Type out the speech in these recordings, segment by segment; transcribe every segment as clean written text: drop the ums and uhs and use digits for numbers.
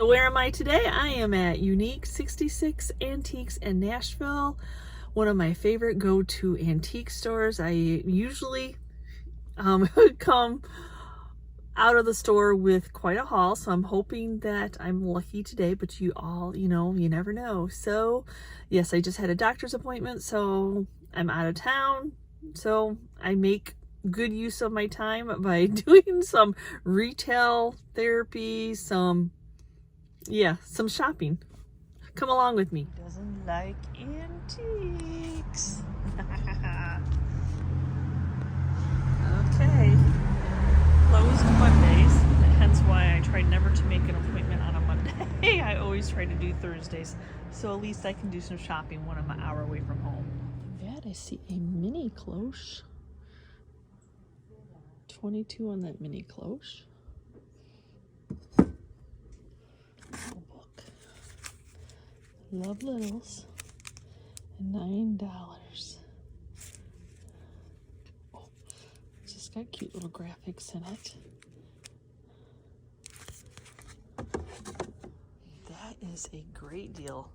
So where am I today? I am at Unique 66 Antiques in Nashville, one of my favorite go-to antique stores. I usually come out of the store with quite a haul, so I'm hoping that I'm lucky today, but you all, you never know. So yes, I just had a doctor's appointment, so I'm out of town, so I make good use of my time by doing some retail therapy, some shopping. Come along with me. Doesn't like antiques. Okay. Closed Mondays, hence why I try never to make an appointment on a Monday. I always try to do Thursdays, so at least I can do some shopping when I'm an hour away from home. Bad, I see a mini cloche. 22 on that mini cloche. Book. Love Littles. $9. Oh, it's just got cute little graphics in it. That is a great deal.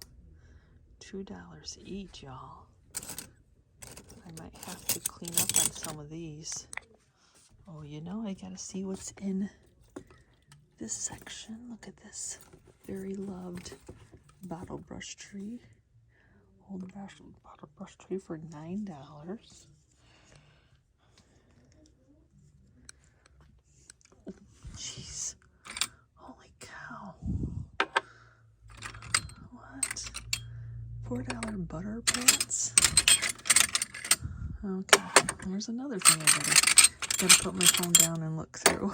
$2 each, y'all. I might have to clean up on some of these. Oh, I gotta see what's in this section. Look at this. Very loved bottle brush tree. Old bottle brush tree for $9. Oh, jeez. Holy cow. What? $4 butter pants? Okay. There's another thing I gotta put my phone down and look through.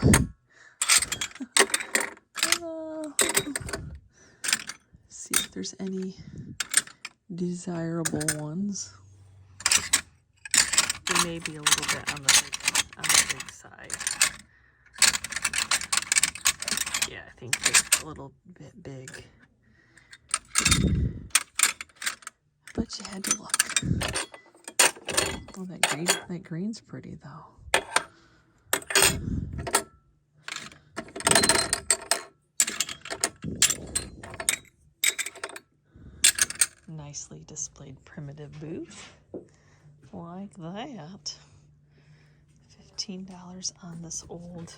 See if there's any desirable ones. They may be a little bit on the big side. Yeah, I think they're a little bit big. But you had to look. Oh, that green's pretty though. Nicely displayed primitive booth, like that. $15 on this old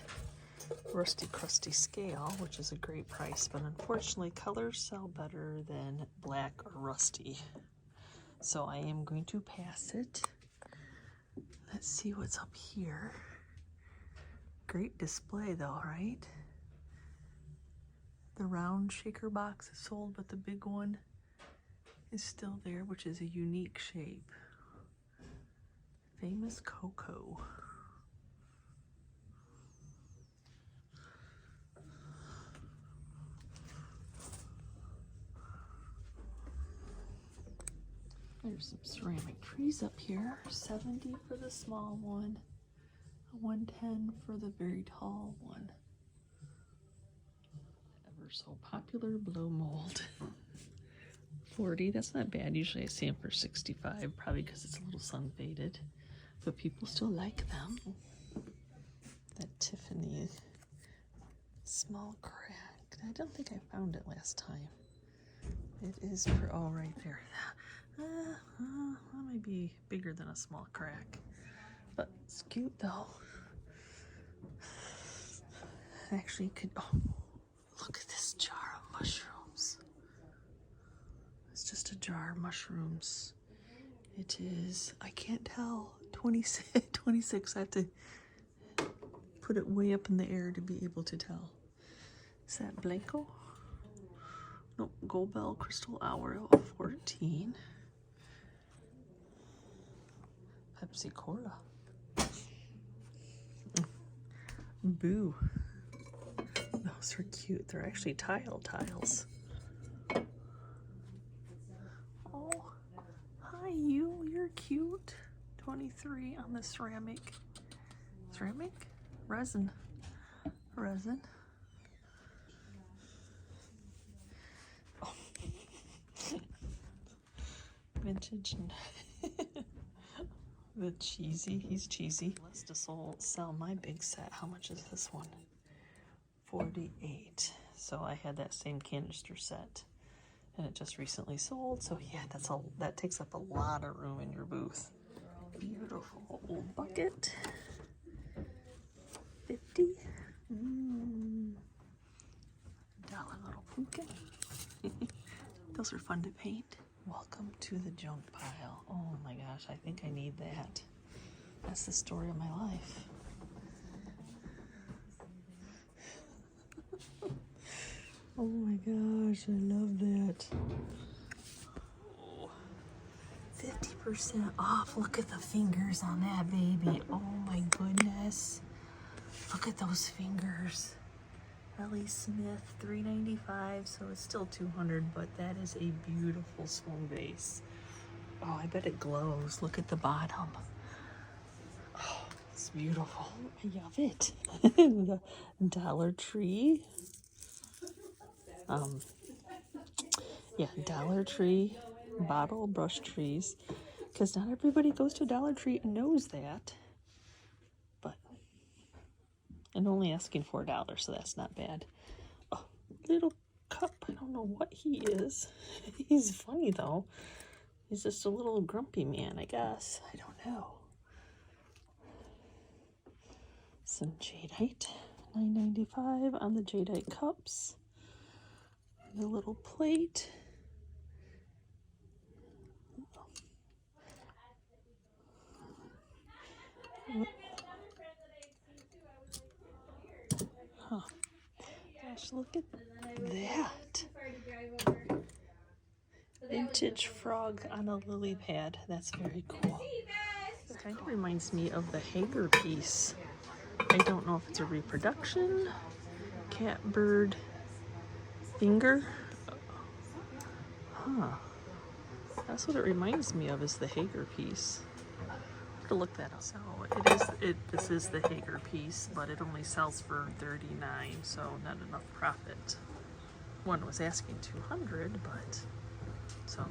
rusty crusty scale, which is a great price, but unfortunately colors sell better than black or rusty, so I am going to pass it. Let's see what's up here. Great display though, right? The round shaker box is sold, but the big one is still there, which is a unique shape. Famous Cocoa. There's some ceramic trees up here. $70 for the small one, $110 for the very tall one. Ever so popular blow mold. $40, that's not bad. Usually I see them for $65, probably because it's a little sun faded, but people still like them. That Tiffany small crack. I don't think I found it last time. It is, oh, right there. That might be bigger than a small crack, but it's cute though. Actually, oh, look at this jar of mushrooms. It's just a jar of mushrooms. It is, I can't tell, 26. I have to put it way up in the air to be able to tell. Is that Blanco? Nope, Gold Bell Crystal Hour, 14. Pepsi Cola. Boo. Those are cute. They're actually tiles. Oh, hi you. You're cute. 23 on the ceramic. Resin. Oh. Vintage and the cheesy. He's cheesy. Let's just sell my big set. How much is this one? $48. So I had that same canister set, and it just recently sold. So yeah, that takes up a lot of room in your booth. Beautiful old bucket. 50. Dollar little pumpkin. Those are fun to paint. Welcome to the junk pile. Oh my gosh, I think I need that. That's the story of my life. Oh my gosh, I love that. 50% off. Look at the fingers on that baby. Oh my goodness. Look at those fingers. Ellie Smith, $3.95, so it's still $200, but that is a beautiful swung vase. Oh, I bet it glows. Look at the bottom. Oh, it's beautiful. I love it. The Dollar Tree. Yeah, Dollar Tree bottle brush trees, because not everybody goes to Dollar Tree and knows that. But and only asking $4, so that's not bad. Oh, little cup. I don't know what he is. He's funny though. He's just a little grumpy man, I guess. I don't know. Some jadeite, $9.95 on the jadeite cups. The little plate. Huh. Gosh, look at that. Vintage frog on a lily pad. That's very cool. This kind of reminds me of the Hager piece. I don't know if it's a reproduction. Catbird finger. Huh. That's what it reminds me of, is the Hager piece. I have to look that up. So this is the Hager piece, but it only sells for $39, so not enough profit. One was asking $200, but so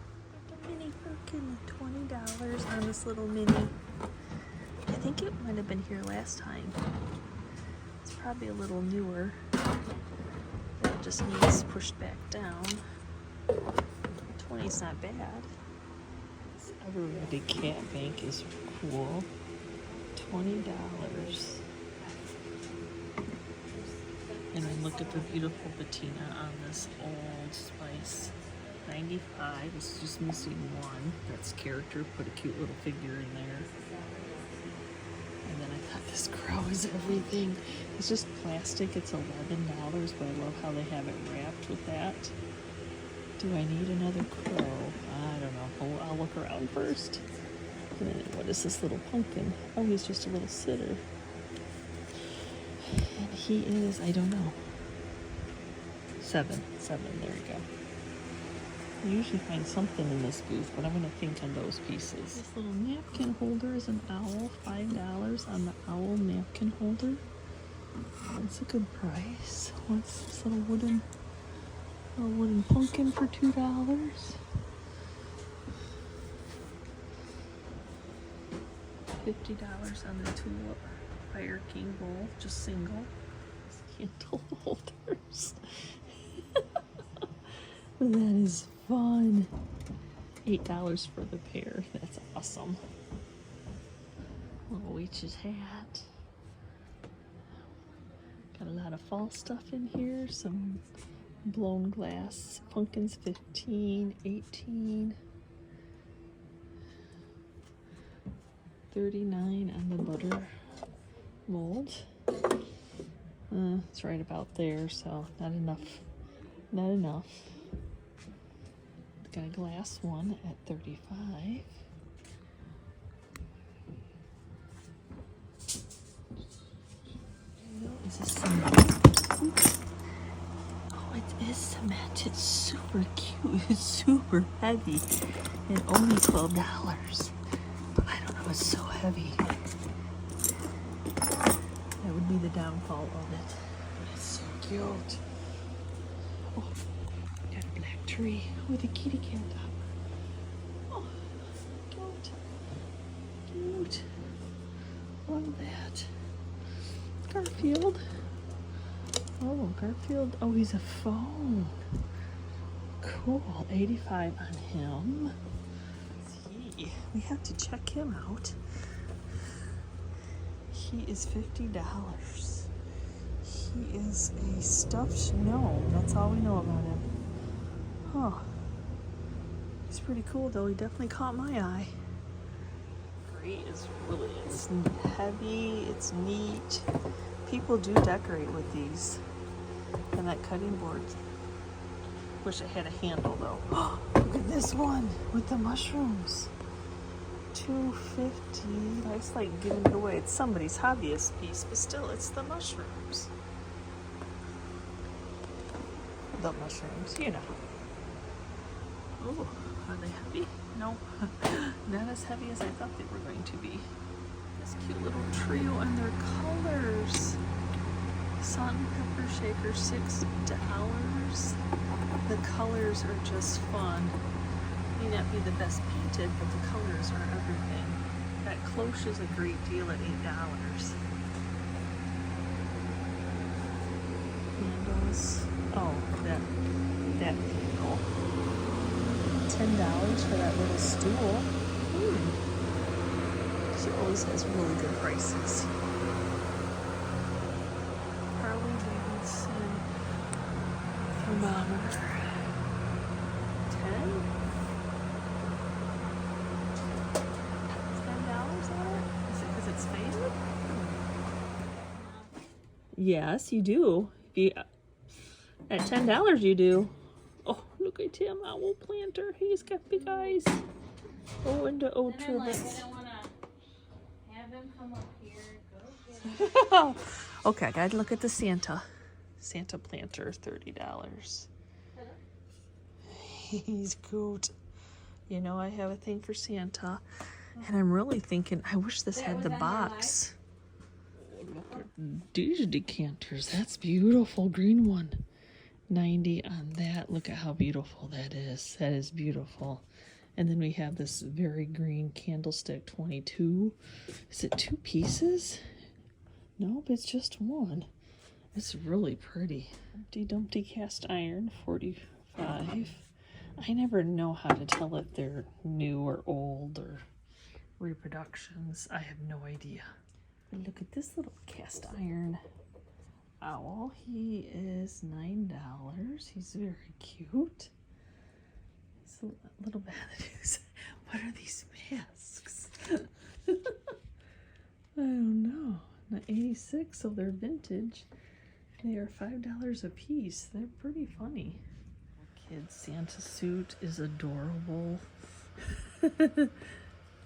the mini Birkin, $20 on this little mini. I think it might have been here last time. It's probably a little newer. It just needs pushed back down. 20's not bad. This Everybody Cat Bank is cool. $20. And then look at the beautiful patina on this Old Spice. $95. It's just missing one. That's character. Put a cute little figure in there. And then I thought this crow is everything. It's just plastic. It's $11, but I love how they have it wrapped with that. Do I need another crow? I don't know. I'll look around first. And then what is this little pumpkin? Oh, he's just a little sitter. And he is, I don't know. 7. There you go. I usually find something in this booth, but I'm going to think on those pieces. This little napkin holder is an owl, $5 on the owl napkin holder. That's a good price. What's this little wooden pumpkin for $2? $50 on the tulip Fire King bowl, just single. Candle holders. That is fun. $8 for the pair. That's awesome. Little witch's hat. Got a lot of fall stuff in here. Some blown glass pumpkins. 15, 18, 39 on the butter mold. It's right about there, so not enough. Got a glass one at 35. Is this cement? Oh, it is cement. It's super cute. It's super heavy. And only $12. But I don't know, it's so heavy. That would be the downfall of it. But it's so cute. Oh, got a black tree with a kitty cat top. Oh, cute. Love that. Garfield. Oh, Garfield. Oh, he's a phone. Cool. 85 on him. Gee, we have to check him out. He is $50. He is a stuffed gnome. That's all we know about him. Huh. He's pretty cool though. He definitely caught my eye. Great is really, it's heavy, it's neat. People do decorate with these. And that cutting board. Wish it had a handle though. Look at this one with the mushrooms. $2.50. That's like giving it away. It's somebody's hobbyist piece, but still, it's the mushrooms. The mushrooms, you know. Oh, are they heavy? No, not as heavy as I thought they were going to be. This cute little trio and their colors. Salt and pepper shaker, $6. The colors are just fun. May not be the best painted, but the colors are everything. That cloche is a great deal at $8. Candles. Oh, that candle. $10 for that little stool. She always has really good prices. Harley Davidson thermometer. 10? $10 on it? Is it because it's faded? Yes, you do. If you, at $10 you do. Oh, look at him, owl planter. He's got big eyes. Oh, and the ultra. I don't want to have him come up here. Go get him. Okay, I gotta look at the Santa. Santa planter, $30. He's cute. You know, I have a thing for Santa. And I'm really thinking, I wish this had the box. Oh, look at these decanters. That's beautiful. Green one. 90 on that. Look at how beautiful that is. That is beautiful. And then we have this very green candlestick, 22. Is it 2 pieces? Nope, it's just one. It's really pretty. Humpty Dumpty cast iron, 45. I never know how to tell if they're new or old or reproductions. I have no idea. But look at this little cast iron owl. He is $9. He's very cute. He's a little bad at his. What are these masks? I don't know. Not 86, so they're vintage. They are $5 a piece. They're pretty funny. Kid's Santa suit is adorable.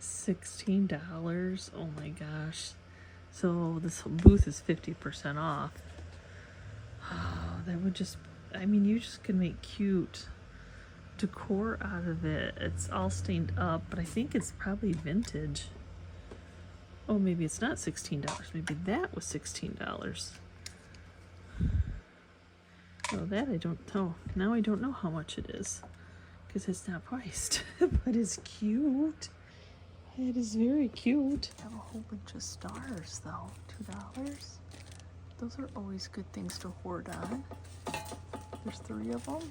$16. Oh my gosh. So this booth is 50% off. Oh, that would just, I mean, you just can make cute decor out of it. It's all stained up, but I think it's probably vintage. Oh, maybe it's not $16. Maybe that was $16. Oh, that I don't know. Now I don't know how much it is because it's not priced, but it's cute. It is very cute. I have a whole bunch of stars though. $2. Those are always good things to hoard on. There's 3 of them.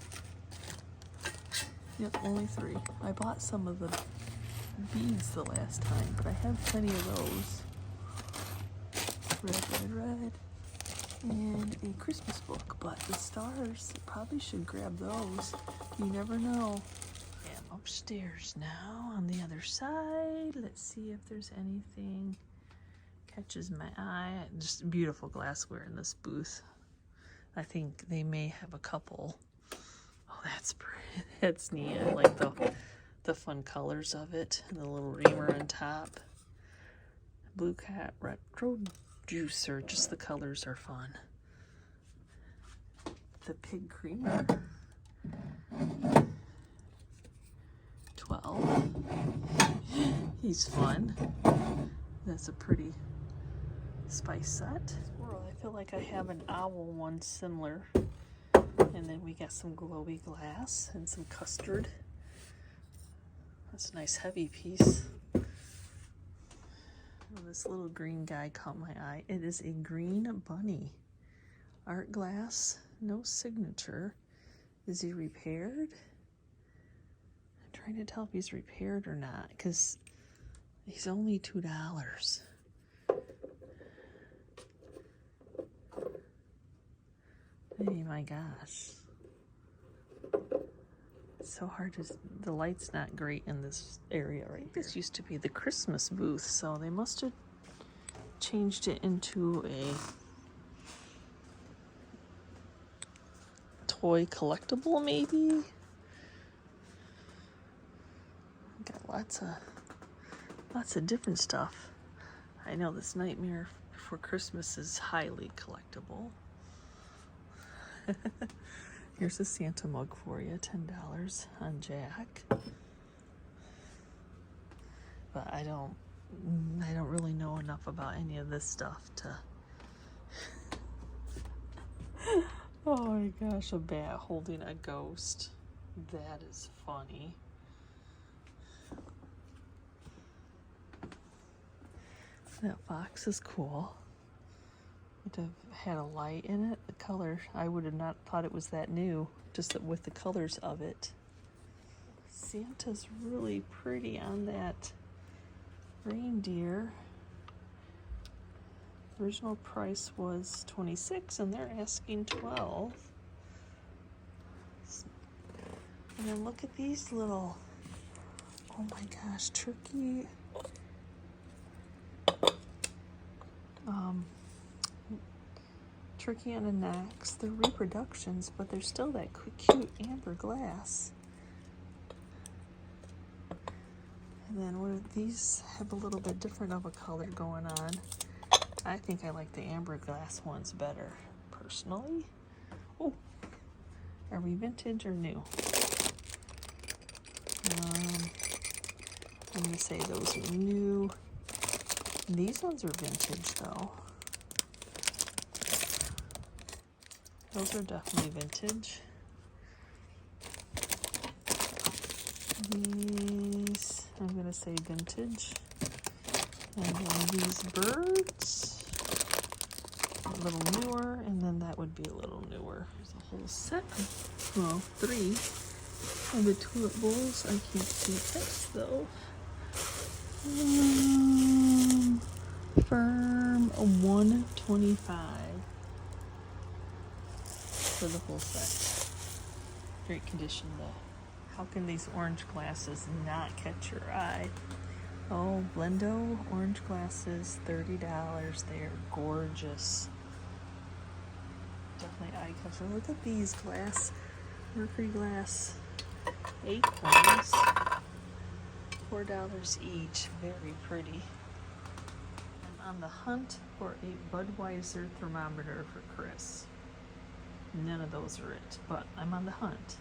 Yep, only 3. I bought some of the beads the last time, but I have plenty of those. Red. And a Christmas book, but the stars, probably should grab those. You never know. I'm upstairs now on the other side. Let's see if there's anything catches my eye. Just beautiful glassware in this booth. I think they may have a couple. Oh, that's pretty. That's neat. I like the fun colors of it. And the little reamer on top. Blue Cat Retro Juicer. Just the colors are fun. The pig creamer. 12. He's fun. That's a pretty spice set. Squirrel. I feel like I have an owl one similar. And then we got some glowy glass and some custard. That's a nice heavy piece. Oh, this little green guy caught my eye. It is a green bunny. Art glass, no signature. Is he repaired? I'm trying to tell if he's repaired or not, because he's only $2. Oh my gosh. It's so hard to, the light's not great in this area right here. This used to be the Christmas booth, so they must have changed it into a toy collectible, maybe. Got lots of different stuff. I know this Nightmare Before Christmas is highly collectible. Here's a Santa mug for you, $10 on Jack. But I don't really know enough about any of this stuff to. Oh my gosh, a bat holding a ghost. That is funny. That box is cool. It would have had a light in it. The color, I would have not thought it was that new, just that with the colors of it. Santa's really pretty on that reindeer. Original price was $26 and they're asking $12. And then look at these little, oh my gosh, turkey. Turkey on a necks. They're reproductions, but they're still that cute amber glass. And then what are these? Have a little bit different of a color going on. I think I like the amber glass ones better, personally. Oh, are we vintage or new? I'm gonna say those are new. These ones are vintage though. Those are definitely vintage. These, I'm gonna say vintage. And then these birds, a little newer, and then that would be a little newer. There's a whole set of, well, 3 of the tulip bowls. I can't see text though. Firm 125 for the whole set. Great condition though. How can these orange glasses not catch your eye? Oh, Blendo orange glasses, $30. They are gorgeous. Definitely eye catcher. Look at these glass, mercury glass acorns. $4 each. Very pretty. I'm on the hunt for a Budweiser thermometer for Chris. None of those are it, but I'm on the hunt.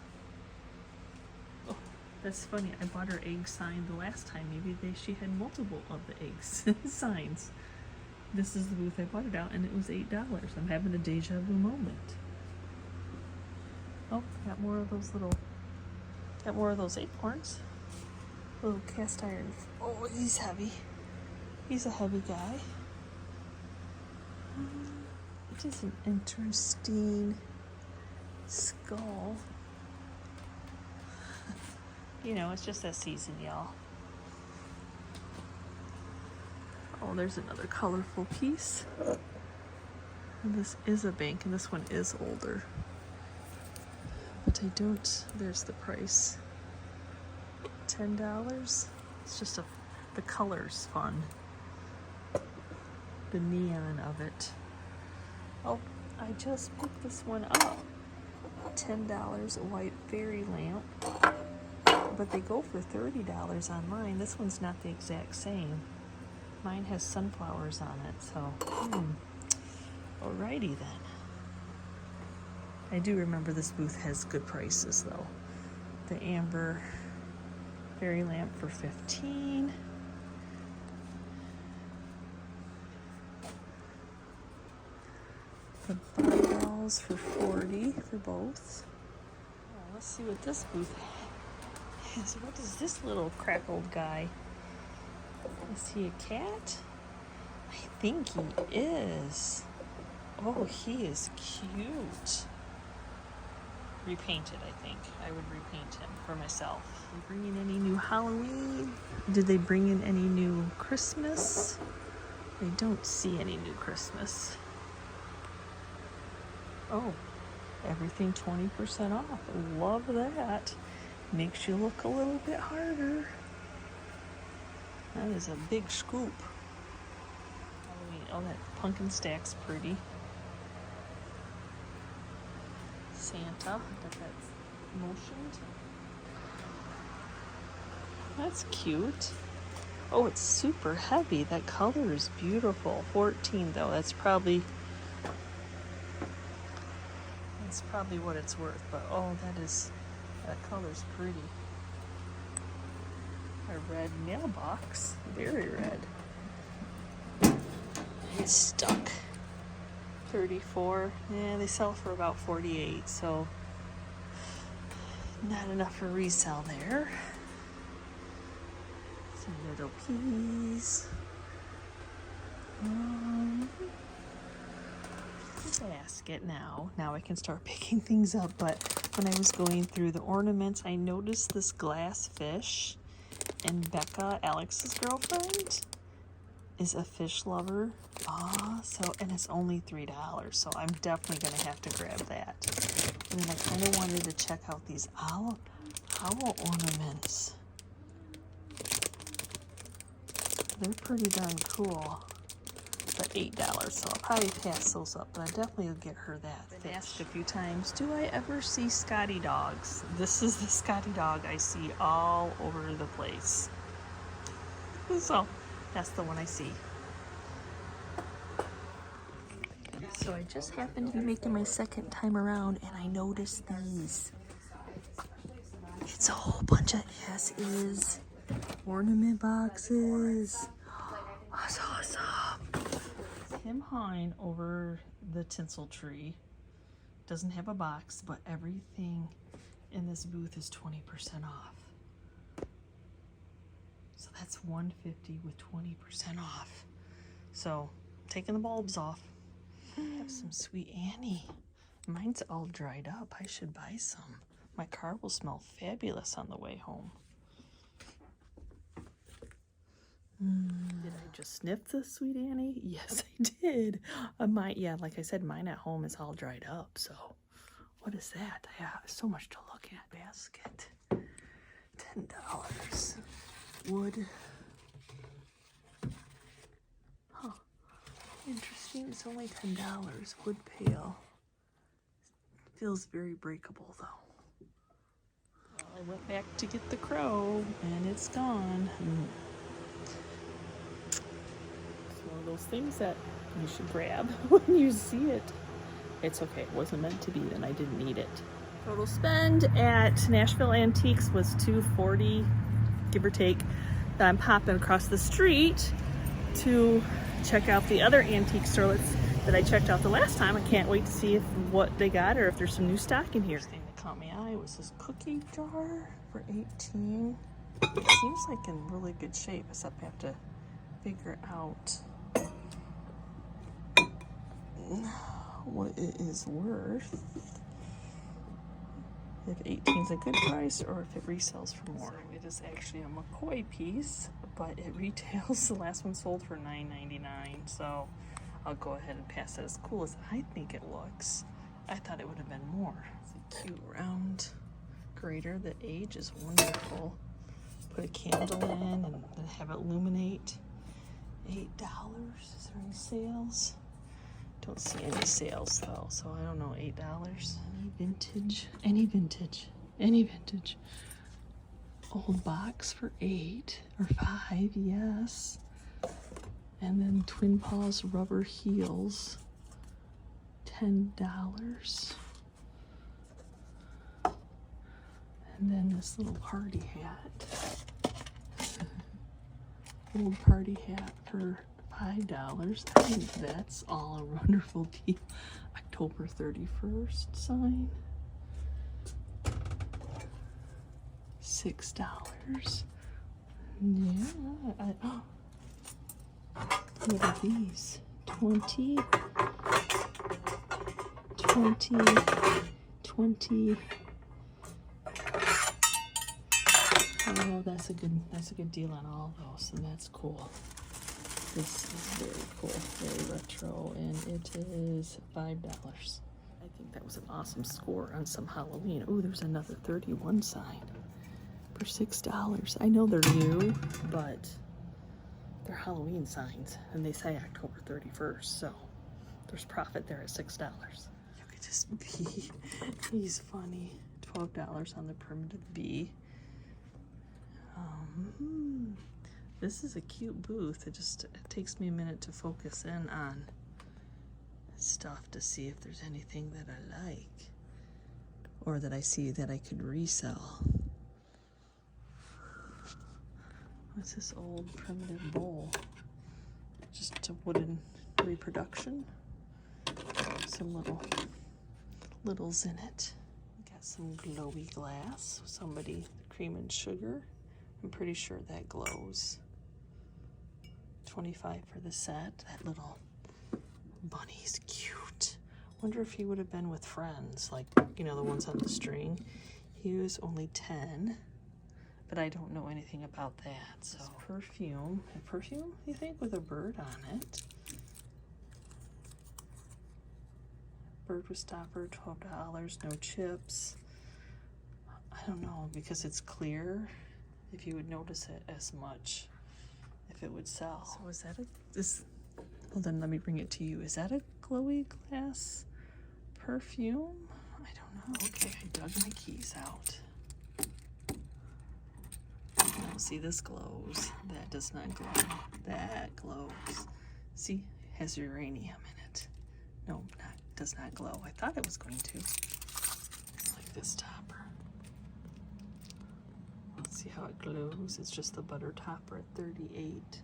Oh, that's funny. I bought her egg sign the last time. Maybe she had multiple of the eggs signs. This is the booth I bought it out, and it was $8. I'm having a deja vu moment. Oh, got more of those acorns. Little cast iron. Oh, he's heavy. He's a heavy guy. It is an interesting skull. You know, it's just that season, y'all. Oh, there's another colorful piece. And this is a bank, and this one is older. But I don't, there's the price. $10. It's just the color's fun. The neon of it. Oh, I just picked this one up. $10, a white fairy lamp. But they go for $30 online. This one's not the exact same. Mine has sunflowers on it, so alrighty then. I do remember this booth has good prices though. The amber fairy lamp for $15. The balls for $40 for both. Oh, let's see what this booth has. What is this little crackled guy? Is he a cat? I think he is. Oh, he is cute. Repainted, I think. I would repaint him for myself. Did they bring in any new Halloween? Did they bring in any new Christmas? I don't see any new Christmas. Oh, everything 20% off. Love that. Makes you look a little bit harder. That is a big scoop. Halloween. Oh, that pumpkin stack's pretty. Santa, that's motioned. That's cute. Oh, it's super heavy. That color is beautiful. 14 though. That's probably what it's worth. But oh, that color's pretty. A red mailbox, very red. It's stuck. 34. Yeah, they sell for about 48, so not enough for resale there. Some little peas. Basket now. Now I can start picking things up, but when I was going through the ornaments, I noticed this glass fish, and Becca, Alex's girlfriend, is a fish lover. And it's only $3, so I'm definitely gonna have to grab that. And then I kind of wanted to check out these owl ornaments. They're pretty darn cool. But $8, so I'll probably pass those up, but I definitely will get her that. I've been asked a few times, do I ever see Scotty dogs? This is the Scotty dog I see all over the place. So that's the one I see. So I just happened to be making my second time around, and I noticed these. It's a whole bunch of as-is ornament boxes. That's awesome. Tim Hine over the tinsel tree. Doesn't have a box, but everything in this booth is 20% off. So that's $150 with 20% off. So taking the bulbs off. I have some Sweet Annie. Mine's all dried up. I should buy some. My car will smell fabulous on the way home. Did I just sniff the Sweet Annie? Yes, I did. Like I said, mine at home is all dried up. So what is that? Yeah, so much to look at. Basket, $10. Wood. Huh. Interesting. It's only $10. Wood pail. Feels very breakable though. Well, I went back to get the crow and it's gone. Those things that you should grab when you see it. It's okay, it wasn't meant to be, then I didn't need it. Total spend at Nashville Antiques was $240, give or take. I'm popping across the street to check out the other antique store that I checked out the last time. I can't wait to see what they got or if there's some new stock in here. The thing that caught my eye was this cookie jar for $18. It seems like in really good shape, except I have to figure out what it is worth. If 18 is a good price or if it resells for more. So it is actually a McCoy piece, but it retails. The last one sold for $9.99, so I'll go ahead and pass it. As cool as I think it looks, I thought it would have been more. It's a cute round grater. The age is wonderful. Put a candle in and then have it illuminate. $8. Is there any sales? Don't see any sales though, so I don't know. $8. Any vintage. Old box for $8 or $5, yes. And then Twin Paws rubber heels, $10. And then this little party hat. Old party hat for $5. I think that's all a wonderful deal. October 31st sign. $6. Yeah. What are these? 20. 20, 20. Oh, that's a good deal on all of those, and that's cool. This is very cool, very retro, and it is $5. I think that was an awesome score on some Halloween. Oh, there's another 31 sign for $6. I know they're new, but they're Halloween signs, and they say October 31st, so there's profit there at $6. Look at this bee. He's funny. $12 on the primitive bee. This is a cute booth. It takes me a minute to focus in on stuff to see if there's anything that I like or that I see that I could resell. What's this old primitive bowl? Just a wooden reproduction. Some littles in it. Got some glowy glass. Somebody cream and sugar. I'm pretty sure that glows. $25 for the set. That little bunny's cute. Wonder if he would have been with friends, like, you know, the ones on the string. He was only 10, but I don't know anything about that. So perfume, you think, with a bird on it. Bird with stopper, $12, no chips. I don't know, because it's clear, if you would notice it as much, if it would sell. So is that well then let me bring it to you. Is that a glowy glass perfume? I don't know. Okay, I dug my keys out. Now see, this glows. That does not glow. That glows. See, has uranium in it. No, does not glow. I thought it was going to. Like this topper. Let's see how it glows. It's just the butter topper at 38.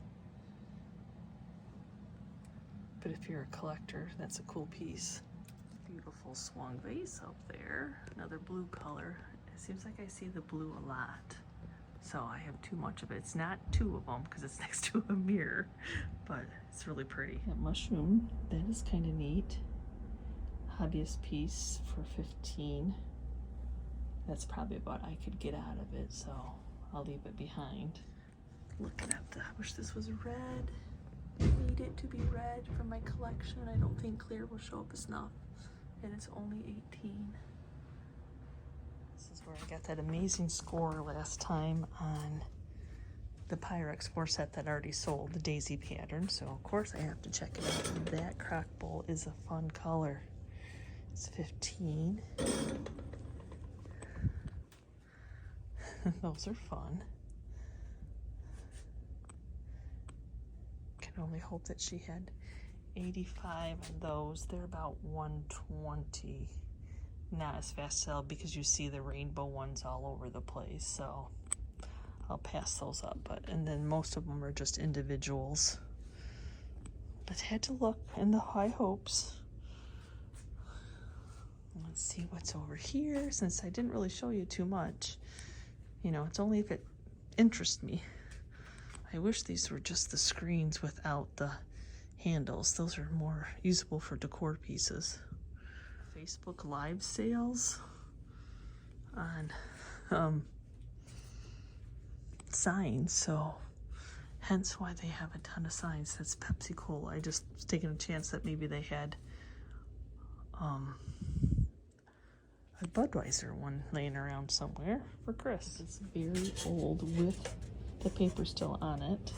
But if you're a collector, that's a cool piece. Beautiful swung vase up there. Another blue color. It seems like I see the blue a lot. So I have too much of it. It's not two of them because it's next to a mirror, but it's really pretty. That mushroom, that is kind of neat. Hobbyist piece for 15. That's probably what I could get out of it, so I'll leave it behind. Looking at I wish this was red. I need it to be red for my collection. I don't think clear will show up as enough, and it's only 18. This is where I got that amazing score last time on the Pyrex 4 set that already sold, the daisy pattern, so of course I have to check it out. And that crock bowl is a fun color. It's 15. Those are fun. Can only hope that she had 85 of those. They're about 120. Not as fast sell because you see the rainbow ones all over the place, so I'll pass those up. And then most of them are just individuals. But had to look in the high hopes. Let's see what's over here, since I didn't really show you too much. You know, it's only if it interests me. I wish these were just the screens without the handles. Those are more usable for decor pieces. Facebook Live sales on signs, so hence why they have a ton of signs. That's Pepsi Cola. I just was taking a chance that maybe they had a Budweiser one laying around somewhere for Chris. It's very old with the paper still on it.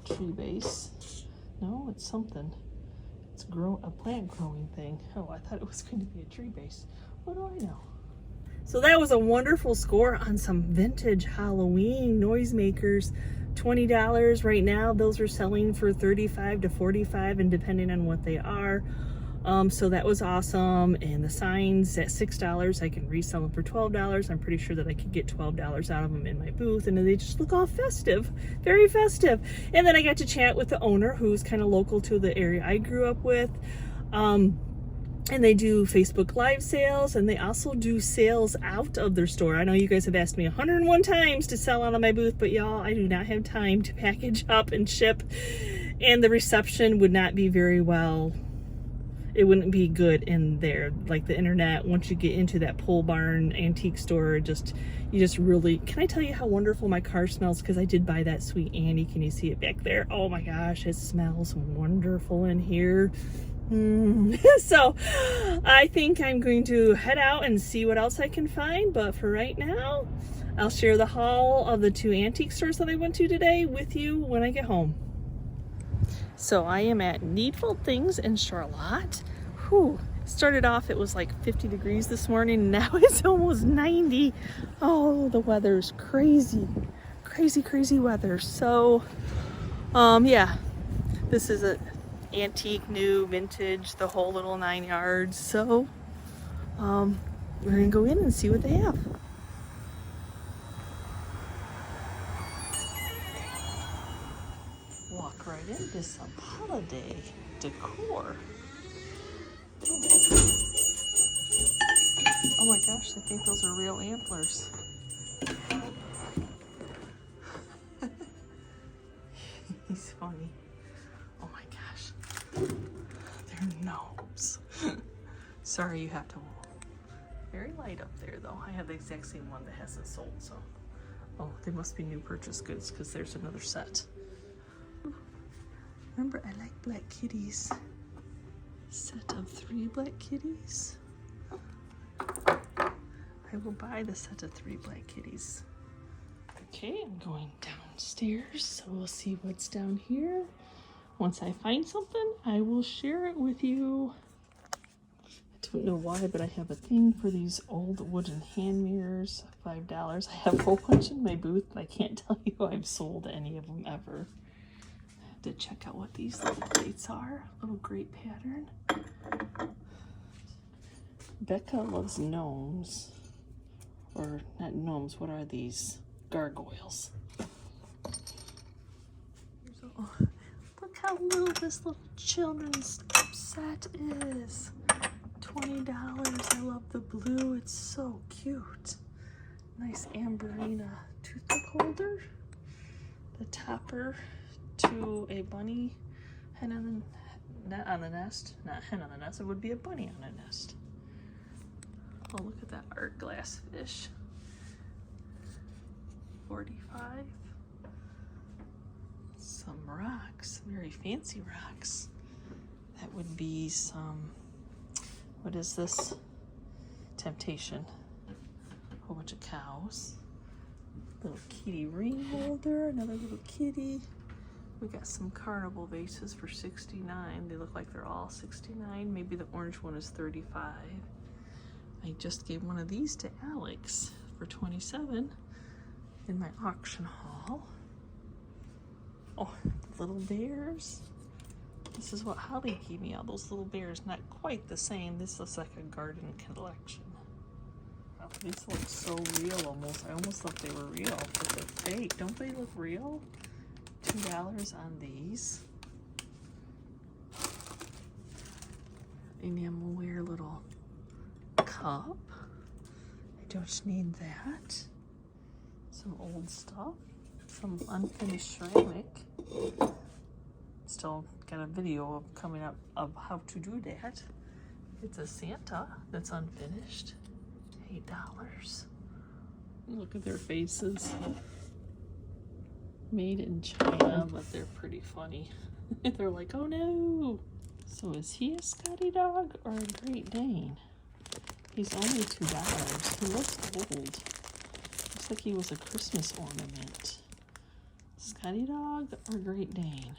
Tree base. No, it's something. It's a plant growing thing. Oh, I thought it was going to be a tree base. What do I know? So that was a wonderful score on some vintage Halloween noisemakers. $20 right now. Those are selling for $35 to $45, and depending on what they are. So that was awesome. And the signs at $6, I can resell them for $12. I'm pretty sure that I could get $12 out of them in my booth, and they just look all festive, very festive. And then I got to chat with the owner, who's kind of local to the area I grew up with. And they do Facebook Live sales, and they also do sales out of their store. I know you guys have asked me 101 times to sell out of my booth, but y'all, I do not have time to package up and ship, and the reception would not be very well it wouldn't be good in there. Like the internet, once you get into that pole barn antique store, you just really, can I tell you how wonderful my car smells? Because I did buy that Sweet Annie. Can you see it back there? Oh my gosh, it smells wonderful in here. So I think I'm going to head out and see what else I can find, but for right now I'll share the haul of the 2 antique stores that I went to today with you when I get home. So I am at Needful Things in Charlotte. Whew. Started off, it was like 50 degrees this morning. Now it's almost 90. Oh, the weather's crazy. Crazy weather. So, yeah, this is a antique, new, vintage, the whole little 9 yards. So, we're gonna go in and see what they have. Walk right into some holiday decor. Oh my gosh, I think those are real antlers. He's funny. Oh my gosh. They're gnomes. Sorry you have to. Very light up there though. I have the exact same one that hasn't sold, so. Oh, they must be new purchase goods because there's another set. Remember, I like black kitties. Set of 3 black kitties. I will buy the set of 3 black kitties. Okay, I'm going downstairs, so we'll see what's down here. Once I find something, I will share it with you. I don't know why, but I have a thing for these old wooden hand mirrors, $5. I have a whole bunch in my booth, but I can't tell you I've sold any of them ever. I have to check out what these little plates are. Little great pattern. Becca loves gnomes. Or not gnomes, what are these? Gargoyles. Oh, look how little this little children's set is. $20. I love the blue. It's so cute. Nice Amberina toothpick holder. The topper to a bunny hen on the, not on the nest. Not hen on the nest. It would be a bunny on a nest. Oh, look at that art glass fish. $45. Some rocks, very fancy rocks. That would be some, what is this? Temptation. A whole bunch of cows. Little kitty ring holder, another little kitty. We got some carnival vases for $69. They look like they're all $69. Maybe the orange one is $35. I just gave one of these to Alex for $27 in my auction haul. Oh, little bears. This is what Holly gave me, all those little bears. Not quite the same. This looks like a garden collection. Oh, these look so real almost. I almost thought they were real, but they're fake. Don't they look real? $2 on these. Enamelware little cup. I don't need that. Some old stuff. Some unfinished ceramic. Still got a video of coming up of how to do that. It's a Santa that's unfinished. $8. Look at their faces. Made in China, but they're pretty funny. They're like, oh no. So is he a Scotty dog or a Great Dane? He's only $2. He looks old. Looks like he was a Christmas ornament. Scotty dog or Great Dane?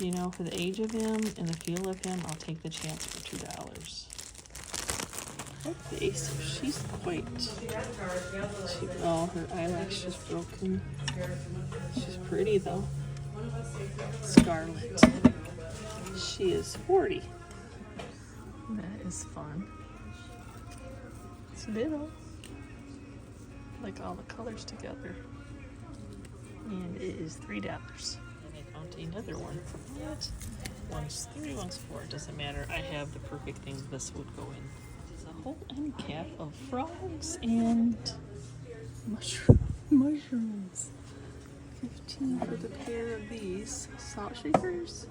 You know, for the age of him and the feel of him, I'll take the chance for $2. Okay, so she's quite... oh, her eyelash is broken. She's pretty though. Scarlet. She is 40. That is fun. It's little. Like all the colors together. And it is $3. And I found another one. What? One's 3, one's 4. It doesn't matter. I have the perfect thing this would go in. There's a whole end cap of frogs and mushrooms. $15 for the pair of these salt shakers.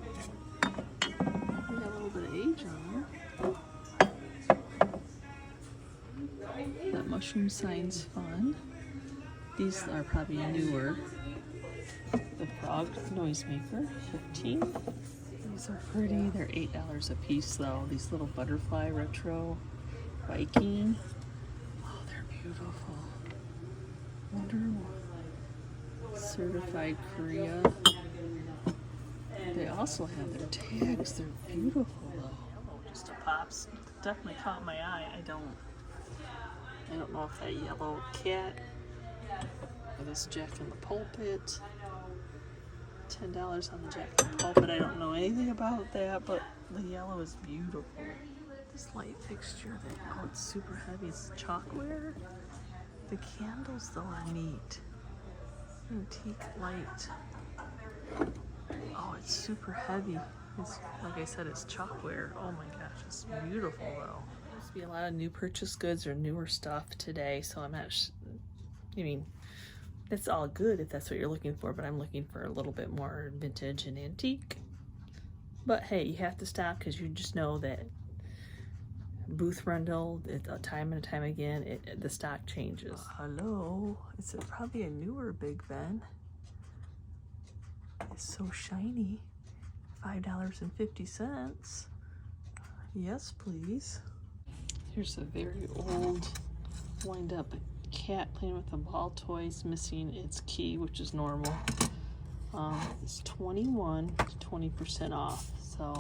They got a little bit of age on them. That mushroom sign's fun. These are probably newer. The frog noisemaker, 15. These are pretty. They're $8 a piece though. These little butterfly retro Viking. Oh, they're beautiful. Wonderful. Certified Korea. They also have their tags. They're beautiful though. Just a pops. Definitely caught my eye. I don't know if that yellow cat or this Jack in the Pulpit. $10 on the Jack in the Pulpit. I don't know anything about that, but the yellow is beautiful. This light fixture, oh, it's super heavy. It's chalkware. The candles though are neat. Antique light. Oh, it's super heavy. It's, like I said, it's chalkware. Oh my gosh, it's beautiful though. There's to be a lot of new purchase goods or newer stuff today, so I'm not, I mean, it's all good if that's what you're looking for, but I'm looking for a little bit more vintage and antique. But hey, you have to stop because you just know that booth rental, time and time again, the stock changes. Hello, it's probably a newer Big Ben. It's so shiny. $5.50. Yes, please. Here's a very old, wind-up cat playing with the ball toys, missing its key, which is normal. It's 21 to 20% off. So,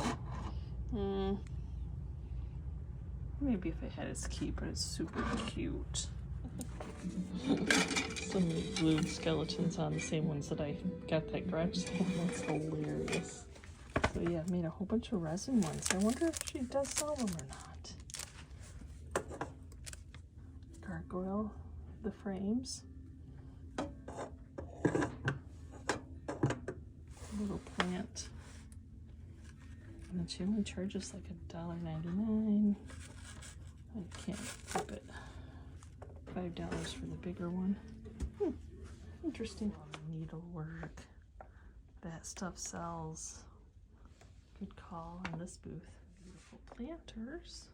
maybe if it had its key, but it's super cute. Some glued skeletons on the same ones that I got that garage sale. That's hilarious. So yeah, I made a whole bunch of resin ones. I wonder if she does sell them or not. Gargoyle, the frames. Little plant. And then she only charges like $1.99. I can't flip it. $5 for the bigger one. Interesting. Needlework. That stuff sells. Good call on this booth. Beautiful planters.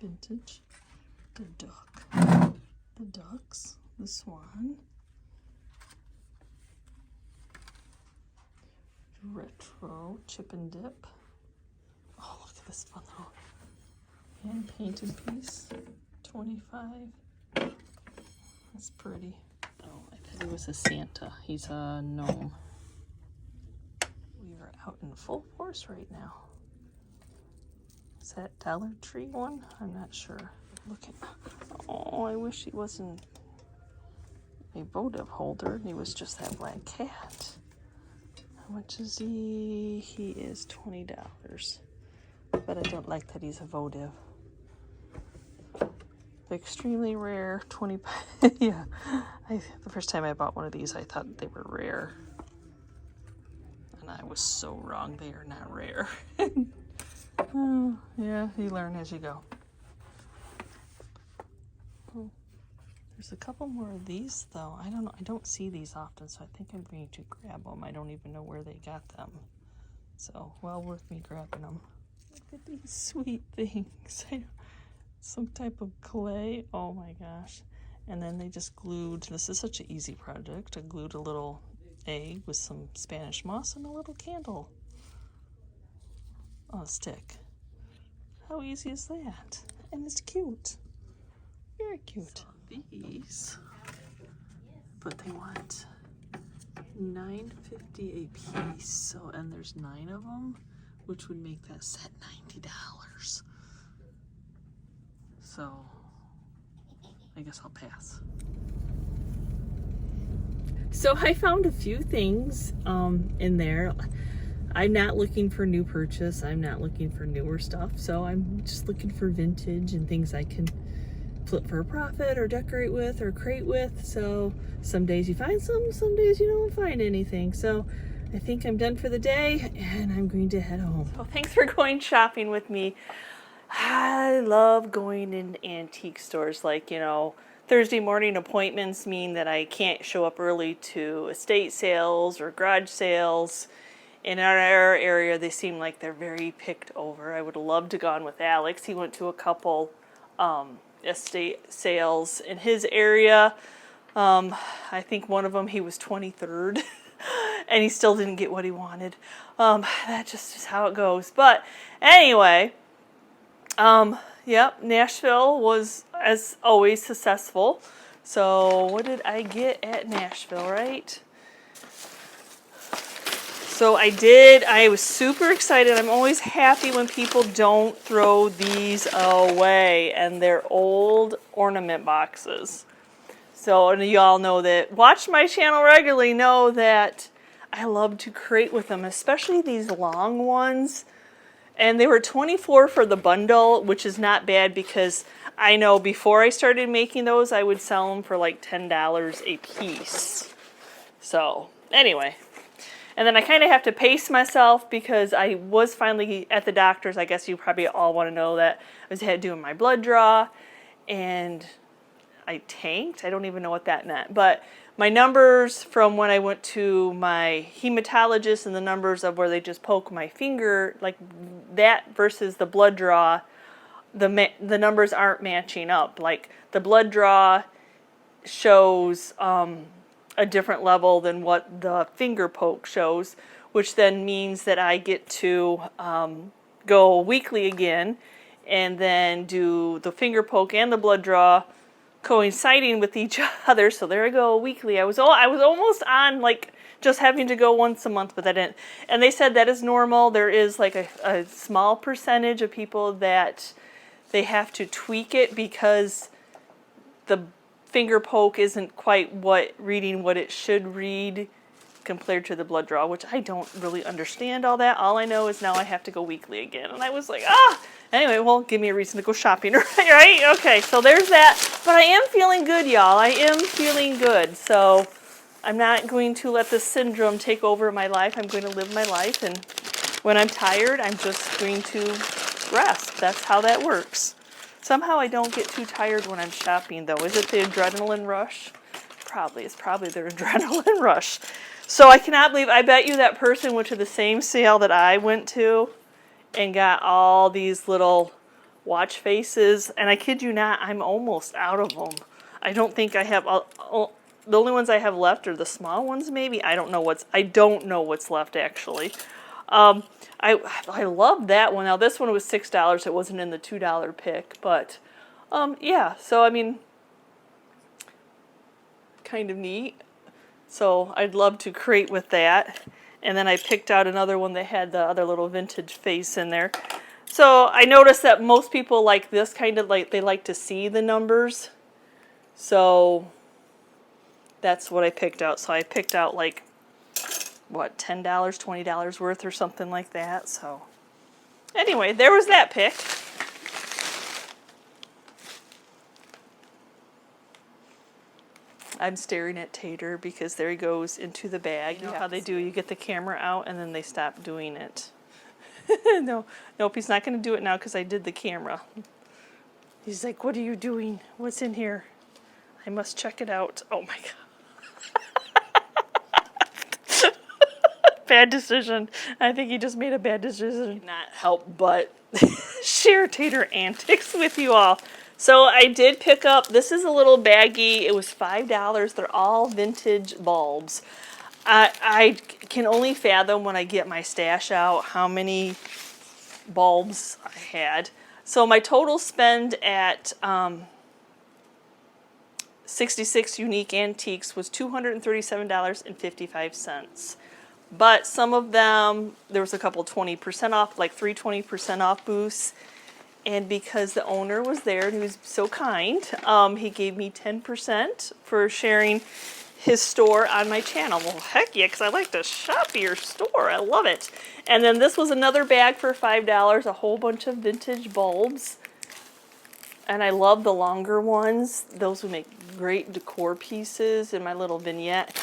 Vintage. The duck. The ducks. The swan. Retro chip and dip. Oh, look at this fun little hand painted piece. 25. That's pretty. Oh, I thought he was a Santa. He's a gnome. We are out in full force right now. Is that Dollar Tree one? I'm not sure. Look at, oh, I wish he wasn't a votive holder. He was just that black cat. How much is he? He is $20. But I don't like that he's a votive. The extremely rare 20. Yeah, the first time I bought one of these, I thought they were rare, and I was so wrong. They are not rare. Oh, yeah, you learn as you go. Oh, there's a couple more of these though. I don't know. I don't see these often, so I think I'm going to grab them. I don't even know where they got them, so well worth me grabbing them. Look at these sweet things. Some type of clay. Oh my gosh. And then they just glued, this is such an easy project, I glued a little egg with some Spanish moss and a little candle on a stick. How easy is that? And it's cute. Very cute. So these, but they want $9.50 a piece. So, and there's 9 of them, which would make that set $90. So, I guess I'll pass. So I found a few things in there. I'm not looking for new purchase. I'm not looking for newer stuff. So I'm just looking for vintage and things I can flip for a profit or decorate with or crate with. So some days you find some days you don't find anything. So I think I'm done for the day and I'm going to head home. Well, thanks for going shopping with me. I love going in antique stores. Like, you know, Thursday morning appointments mean that I can't show up early to estate sales or garage sales. In our area, they seem like they're very picked over. I would have loved to have gone with Alex. He went to a couple estate sales in his area. I think one of them he was 23rd, and he still didn't get what he wanted. That just is how it goes. But anyway, yep, Nashville was, as always, successful. So what did I get at Nashville, right? So I was super excited. I'm always happy when people don't throw these away, and they're old ornament boxes. So, and you all know that, watch my channel regularly, know that I love to create with them, especially these long ones. And they were $24 for the bundle, which is not bad because I know before I started making those, I would sell them for like $10 a piece. So, anyway. And then I kind of have to pace myself because I was finally at the doctor's. I guess you probably all want to know that I was doing my blood draw, and I tanked. I don't even know what that meant. But my numbers from when I went to my hematologist and the numbers of where they just poke my finger, like that versus the blood draw, the numbers aren't matching up. Like the blood draw shows a different level than what the finger poke shows, which then means that I get to go weekly again and then do the finger poke and the blood draw coinciding with each other. So there I go, weekly. I was almost on like just having to go once a month, but I didn't. And they said that is normal. There is like a small percentage of people that they have to tweak it because the finger poke isn't quite reading what it should read compared to the blood draw, which I don't really understand all that. All I know is now I have to go weekly again. And I was like, anyway, well, give me a reason to go shopping, right? Okay, so there's that. But I am feeling good, y'all. I am feeling good. So I'm not going to let this syndrome take over my life. I'm going to live my life. And when I'm tired, I'm just going to rest. That's how that works. Somehow I don't get too tired when I'm shopping, though. Is it the adrenaline rush? Probably. It's probably the adrenaline rush. So I cannot believe, I bet you that person went to the same sale that I went to and got all these little watch faces. And I kid you not, I'm almost out of them. I don't think I have, the only ones I have left are the small ones maybe. I don't know what's left actually. I love that one. Now this one was $6. It wasn't in the $2 pick, but yeah. So I mean, kind of neat. So I'd love to create with that. And then I picked out another one that had the other little vintage face in there. So I noticed that most people like this kind of like, they like to see the numbers. So that's what I picked out. So I picked out like, what, $10, $20 worth or something like that. So anyway, there was that pick. I'm staring at Tater because there he goes into the bag. You know how they do, you get the camera out and then they stop doing it. Nope, he's not going to do it now because I did the camera. He's like, what are you doing? What's in here? I must check it out. Oh my God. Bad decision. I think he just made a bad decision. Not help but share Tater antics with you all. So I did pick up, this is a little baggie. It was $5. They're all vintage bulbs. I can only fathom when I get my stash out how many bulbs I had. So my total spend at 66 Unique Antiques was $237.55. But some of them, there was a couple 20% off, like 3 20% off booths. And because the owner was there and he was so kind, he gave me 10% for sharing his store on my channel. Well, heck yeah, because I like to shop your store. I love it. And then this was another bag for $5, a whole bunch of vintage bulbs. And I love the longer ones. Those would make great decor pieces in my little vignette.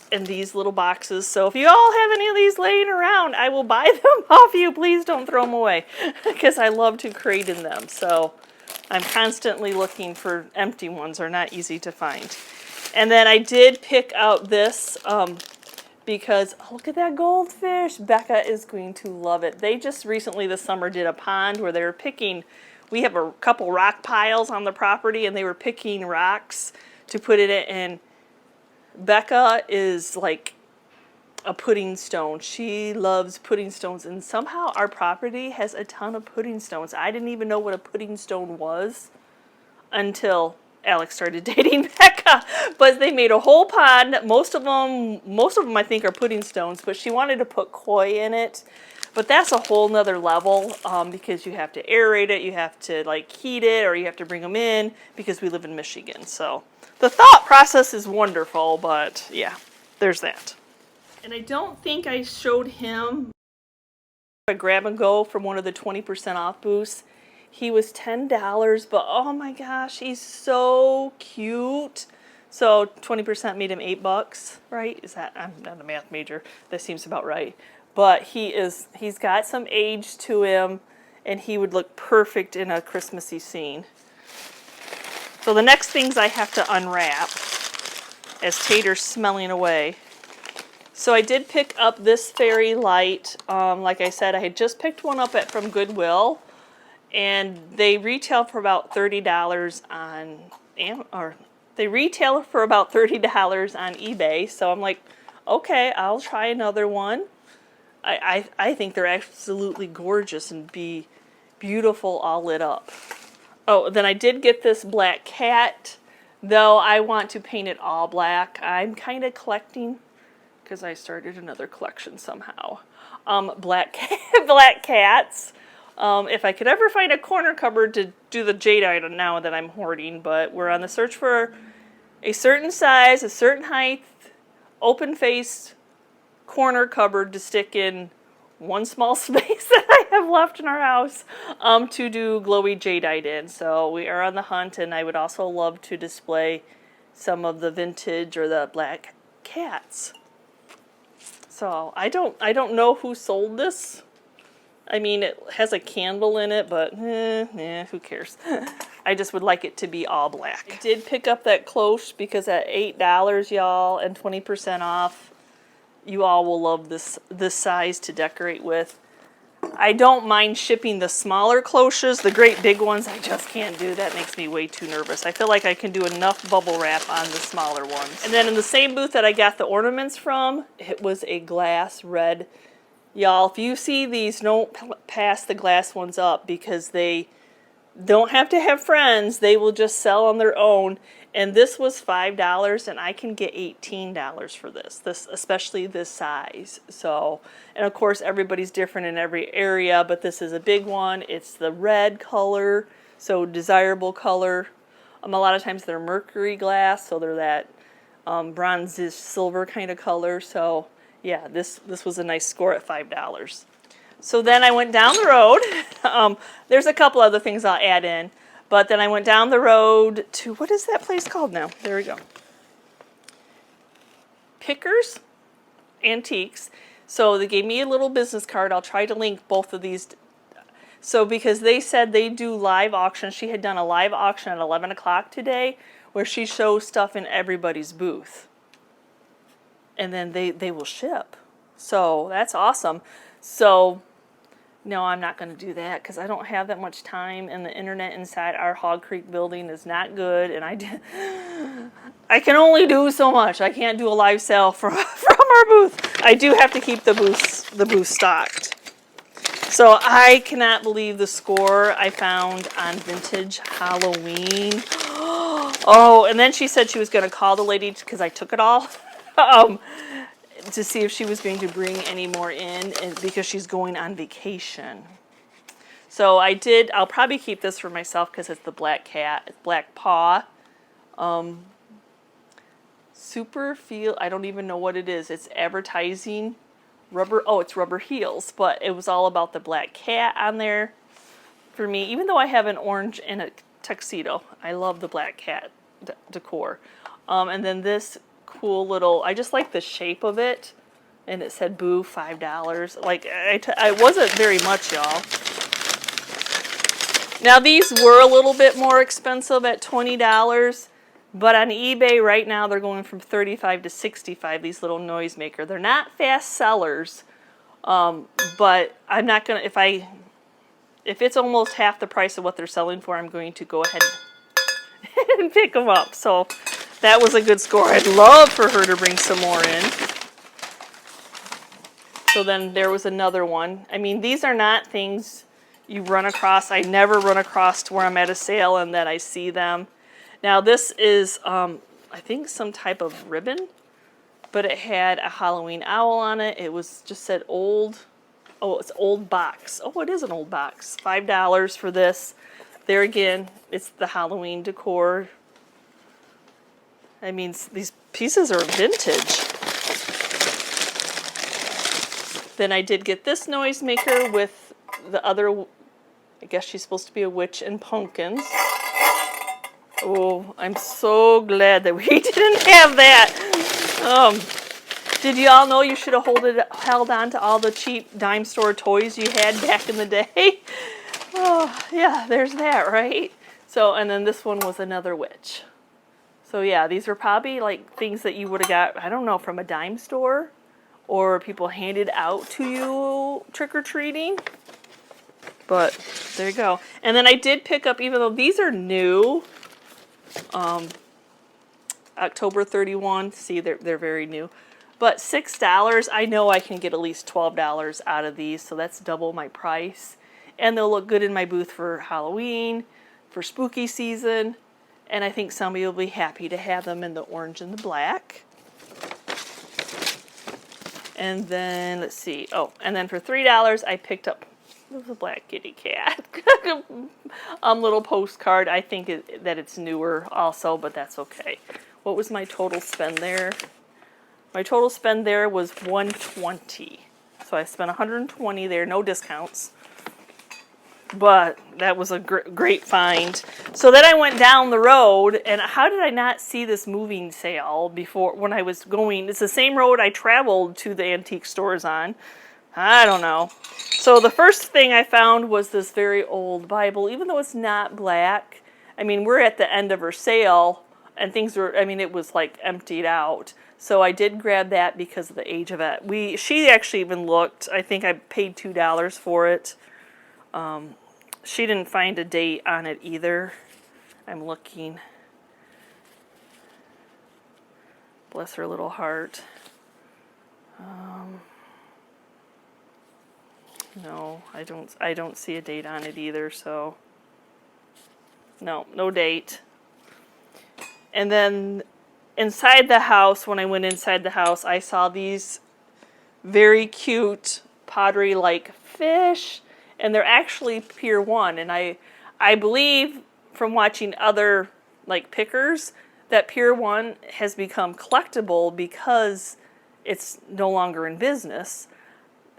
In these little boxes. So if you all have any of these laying around, I will buy them off you. Please don't throw them away because I love to create in them. So I'm constantly looking for empty ones. They're not easy to find. And then I did pick out this because, oh, look at that goldfish. Becca is going to love it. They just recently this summer did a pond where they were picking, we have a couple rock piles on the property, and they were picking rocks to put it in. And Becca is like a pudding stone. She loves pudding stones, and somehow our property has a ton of pudding stones. I didn't even know what a pudding stone was until Alex started dating Becca, but they made a whole pond. Most of them I think are pudding stones, but she wanted to put koi in it. But that's a whole nother level because you have to aerate it, you have to like heat it, or you have to bring them in because we live in Michigan. So the thought process is wonderful, but yeah, there's that. And I don't think I showed him a grab and go from one of the 20% off booths. He was $10, but oh my gosh, he's so cute. So 20% made him $8, right? Is that, I'm not a math major. That seems about right. But he's got some age to him, and he would look perfect in a Christmassy scene. So the next things I have to unwrap as Tater's smelling away. So I did pick up this fairy light. Like I said, I had just picked one up from Goodwill. And they retail for about $30 on eBay. So I'm like, okay, I'll try another one. I think they're absolutely gorgeous and be beautiful all lit up. Oh, then I did get this black cat, though I want to paint it all black. I'm kind of collecting, because I started another collection somehow. Black cats. If I could ever find a corner cupboard to do the jadeite now that I'm hoarding, but we're on the search for a certain size, a certain height, open-faced corner cupboard to stick in one small space that I have left in our house to do glowy jadeite in. So we are on the hunt, and I would also love to display some of the vintage or the black cats. So I don't know who sold this. I mean, it has a candle in it, but who cares? I just would like it to be all black. I did pick up that cloche because at $8, y'all, and 20% off, you all will love this size to decorate with. I don't mind shipping the smaller cloches. The great big ones, I just can't do. That makes me way too nervous. I feel like I can do enough bubble wrap on the smaller ones. And then in the same booth that I got the ornaments from, it was a glass red. Y'all, if you see these, don't pass the glass ones up because they don't have to have friends. They will just sell on their own. And this was $5, and I can get $18 for this, especially this size. So, and of course, everybody's different in every area, but this is a big one. It's the red color, so desirable color. A lot of times they're mercury glass, so they're that bronze silver kind of color. So yeah, this was a nice score at $5. So then I went down the road. There's a couple other things I'll add in. But then I went down the road to, what is that place called now? There we go. Pickers Antiques. So they gave me a little business card. I'll try to link both of these. So because they said they do live auctions. She had done a live auction at 11 o'clock today where she shows stuff in everybody's booth. And then they will ship. So that's awesome. So no, I'm not going to do that because I don't have that much time, and the internet inside our Hog Creek building is not good, and I can only do so much. I can't do a live sale from our booth. I do have to keep the booth stocked. So I cannot believe the score I found on vintage Halloween. Oh, and then she said she was going to call the lady because I took it all. To see if she was going to bring any more in, and because she's going on vacation. So I'll probably keep this for myself because it's the black cat, it's black paw. Super feel, I don't even know what it is. It's advertising rubber, it's rubber heels, but it was all about the black cat on there for me, even though I have an orange and a tuxedo. I love the black cat decor. And then this cool little, I just like the shape of it, and it said boo $5. Like I wasn't very much, y'all. Now these were a little bit more expensive at $20. But on eBay right now, they're going from $35 to $65, these little noisemaker. They're not fast sellers, but I'm not going to, if it's almost half the price of what they're selling for, I'm going to go ahead and pick them up. So that was a good score. I'd love for her to bring some more in. So then there was another one. I mean, these are not things you run across. I never run across to where I'm at a sale and that I see them. Now this is, I think some type of ribbon, but it had a Halloween owl on it. It was just said old, oh, it's old box. Oh, it is an old box. $5 for this. There again, it's the Halloween decor. I mean, these pieces are vintage. Then I did get this noisemaker with the other, I guess she's supposed to be a witch and pumpkins. Oh, I'm so glad that we didn't have that. Did you all know you should have held on to all the cheap dime store toys you had back in the day? Oh, yeah, there's that, right? So, and then this one was another witch. So yeah, these are probably like things that you would have got, I don't know, from a dime store or people handed out to you trick-or-treating. But there you go. And then I did pick up, even though these are new, October 31. See, they're very new. But $6, I know I can get at least $12 out of these, so that's double my price. And they'll look good in my booth for Halloween, for spooky season, and I think somebody will be happy to have them in the orange and the black. And then, let's see, oh, and then for $3, I picked up, it was a black kitty cat, little postcard. I think that it's newer also, but that's okay. What was my total spend there? My total spend there was $120. So I spent $120 there, no discounts. But that was a great find. So then I went down the road, and how did I not see this moving sale before when I was going? It's the same road I traveled to the antique stores on. I don't know. So the first thing I found was this very old Bible, even though it's not black. I mean, we're at the end of her sale, and things were, I mean, it was like emptied out. So I did grab that because of the age of it. She actually even looked, I think I paid $2 for it. She didn't find a date on it either. I'm looking. Bless her little heart. No, I don't see a date on it either, so no date. And then inside the house, when I went inside the house, I saw these very cute pottery-like fish, and they're actually Pier 1. And I believe from watching other like pickers that Pier 1 has become collectible because it's no longer in business.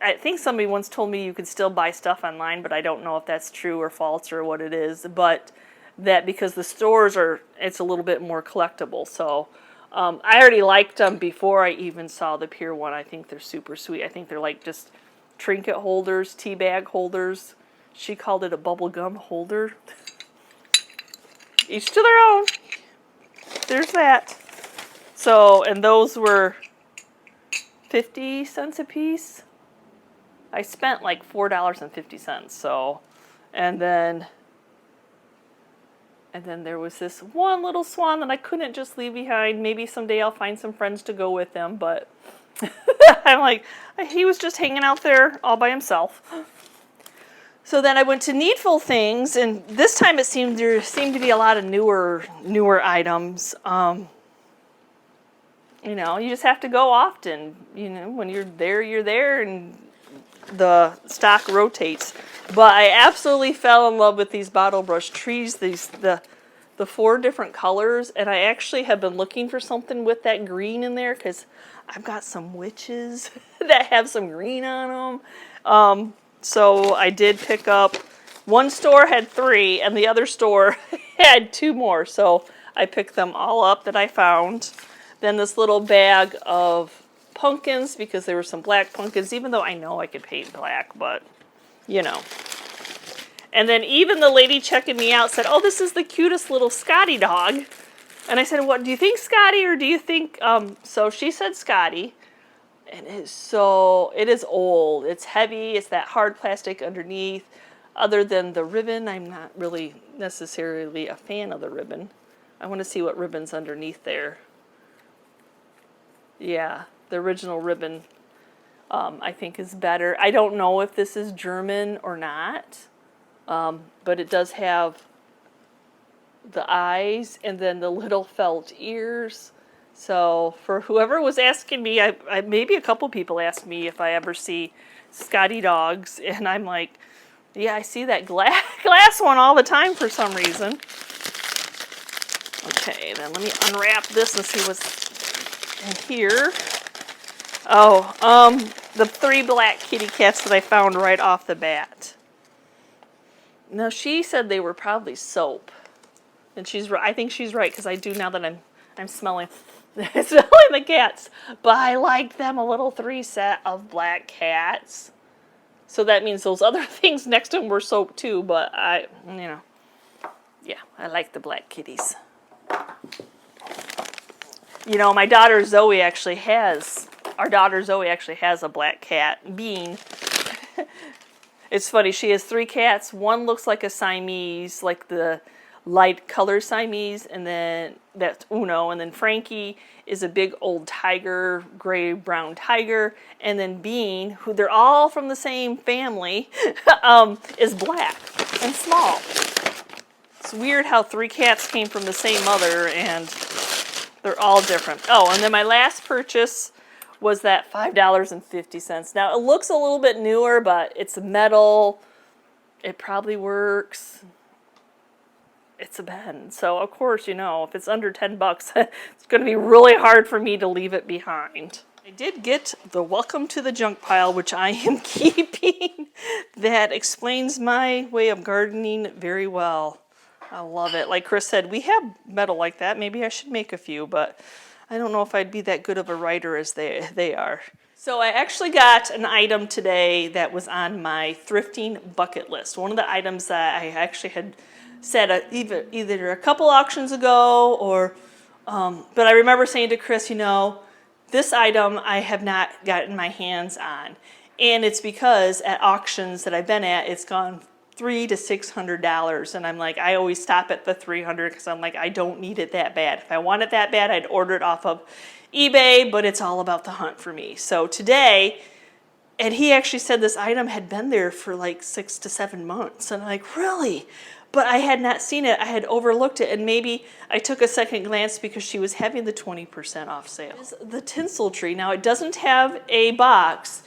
I think somebody once told me you could still buy stuff online, but I don't know if that's true or false or what it is. But that because the stores it's a little bit more collectible. So I already liked them before I even saw the Pier 1. I think they're super sweet. I think they're like just trinket holders, tea bag holders. She called it a bubble gum holder. Each to their own. There's that. So, and those were 50 cents a piece. I spent like $4.50. So, and then there was this one little swan that I couldn't just leave behind. Maybe someday I'll find some friends to go with him, but I'm like, he was just hanging out there all by himself. So then I went to Needful things, and this time there seemed to be a lot of newer items. You know, you just have to go often. You know, when you're there, and the stock rotates. But I absolutely fell in love with these bottle brush trees. The 4 different colors, and I actually have been looking for something with that green in there because I've got some witches that have some green on them. So I did pick up, one store had 3 and the other store had 2 more. So I picked them all up that I found. Then this little bag of pumpkins because there were some black pumpkins, even though I know I could paint black, but you know. And then even the lady checking me out said, oh, this is the cutest little Scotty dog. And I said, what, do you think Scotty or do you think, so she said Scotty. And it is old. It's heavy. It's that hard plastic underneath. Other than the ribbon, I'm not really necessarily a fan of the ribbon. I want to see what ribbon's underneath there. Yeah, the original ribbon, I think is better. I don't know if this is German or not, but it does have the eyes and then the little felt ears. So for whoever was asking me, I maybe a couple people asked me if I ever see Scotty dogs, and I'm like, yeah, I see that glass one all the time for some reason. Okay, then let me unwrap this and see what's in here. Oh, the 3 black kitty cats that I found right off the bat. Now, she said they were probably soap. And she's right. I think she's right, because I do now that I'm smelling the cats. But I like them, a little 3 set of black cats. So that means those other things next to them were soap too, but yeah, I like the black kitties. You know, our daughter Zoe actually has a black cat, Bean. It's funny, she has 3 cats. One looks like a Siamese, like the light color Siamese, and then that's Uno, and then Frankie is a big old tiger, gray brown tiger, and then Bean, who they're all from the same family, is black and small. It's weird how 3 cats came from the same mother and they're all different. Oh, and then my last purchase was that $5.50. Now it looks a little bit newer, but it's metal. It probably works. It's a pen. So, of course, you know, if it's under 10 bucks, it's going to be really hard for me to leave it behind. I did get the Welcome to the Junk Pile, which I am keeping. That explains my way of gardening very well. I love it. Like Chris said, we have metal like that. Maybe I should make a few, but I don't know if I'd be that good of a writer as they are. So I actually got an item today that was on my thrifting bucket list. One of the items that I actually had said either a couple auctions ago or, but I remember saying to Chris, you know, this item I have not gotten my hands on. And it's because at auctions that I've been at, it's gone $300 to $600. And I'm like, I always stop at the $300 because I'm like, I don't need it that bad. If I want it that bad, I'd order it off of eBay, but it's all about the hunt for me. So today, and he actually said this item had been there for like 6 to 7 months. And I'm like, really? But I had not seen it. I had overlooked it, and maybe I took a second glance because she was having the 20% off sale. The tinsel tree. Now, it doesn't have a box,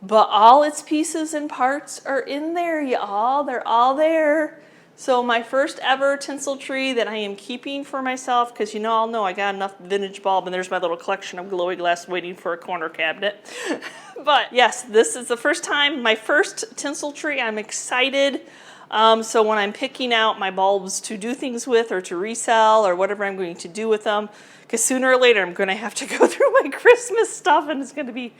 but all its pieces and parts are in there, y'all. They're all there. So my first ever tinsel tree that I am keeping for myself, because you know, I'll know I got enough vintage bulb, and there's my little collection of glowy glass waiting for a corner cabinet. But yes, this is the first time, my first tinsel tree. I'm excited. So when I'm picking out my bulbs to do things with or to resell or whatever I'm going to do with them, because sooner or later I'm going to have to go through my Christmas stuff, and it's going to be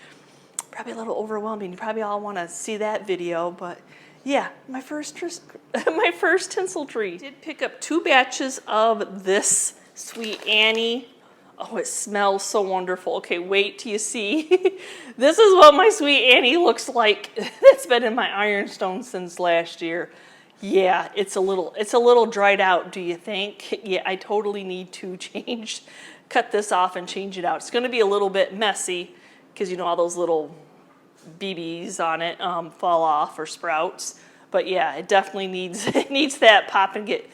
probably a little overwhelming. You probably all want to see that video, but yeah, my first tinsel tree. I did pick up 2 batches of this Sweet Annie. Oh, it smells so wonderful. Okay, wait till you see. This is what my Sweet Annie looks like. It's been in my ironstone since last year. Yeah, it's a little dried out, do you think? Yeah, I totally need to cut this off and change it out. It's going to be a little bit messy because you know all those little BBs on it fall off or sprouts. But yeah, it definitely needs that pop and get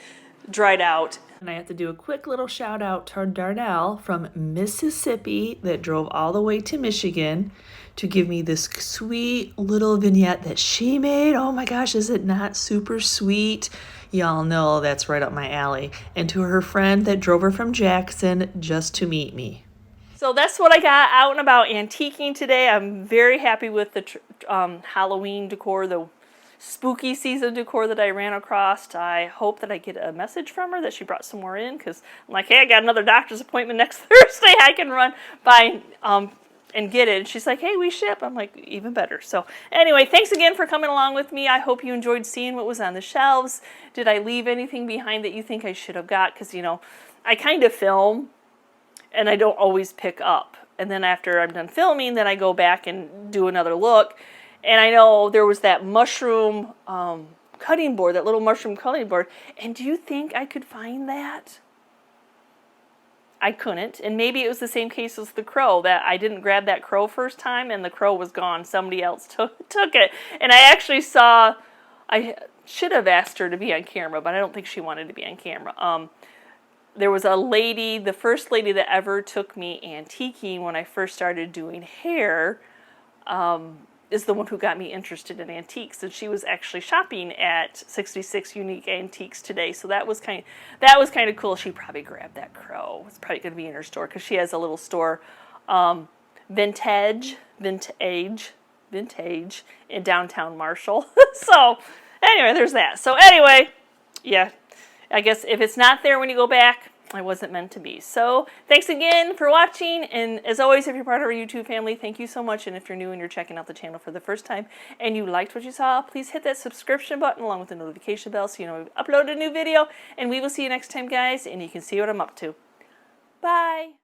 dried out. And I have to do a quick little shout out to Darnell from Mississippi that drove all the way to Michigan to give me this sweet little vignette that she made. Oh my gosh, is it not super sweet? Y'all know that's right up my alley. And to her friend that drove her from Jackson just to meet me. So that's what I got out and about antiquing today. I'm very happy with the Halloween decor, the spooky season decor that I ran across. I hope that I get a message from her that she brought some more in, because I'm like, hey, I got another doctor's appointment next Thursday. I can run by and get it. And she's like, hey, we ship. I'm like, even better. So anyway, thanks again for coming along with me. I hope you enjoyed seeing what was on the shelves. Did I leave anything behind that you think I should have got? Because, you know, I kind of film and I don't always pick up. And then after I'm done filming, then I go back and do another look. And I know there was that mushroom cutting board, that little mushroom cutting board. And do you think I could find that? I couldn't, and maybe it was the same case as the crow, that I didn't grab that crow first time and the crow was gone. Somebody else took it. And I actually saw, I should have asked her to be on camera, but I don't think she wanted to be on camera. There was a lady, the first lady that ever took me antiquing when I first started doing hair, is the one who got me interested in antiques, and she was actually shopping at 66 Unique Antiques today. So that was kind of cool. She probably grabbed that crow. It's probably going to be in her store because she has a little store, vintage in downtown Marshall. So anyway, there's that. So anyway, yeah, I guess if it's not there when you go back, I wasn't meant to be. So thanks again for watching, and as always, if you're part of our YouTube family, thank you so much. And if you're new and you're checking out the channel for the first time and you liked what you saw, please hit that subscription button along with the notification bell so you know we've uploaded a new video. And we will see you next time, guys, and you can see what I'm up to. Bye.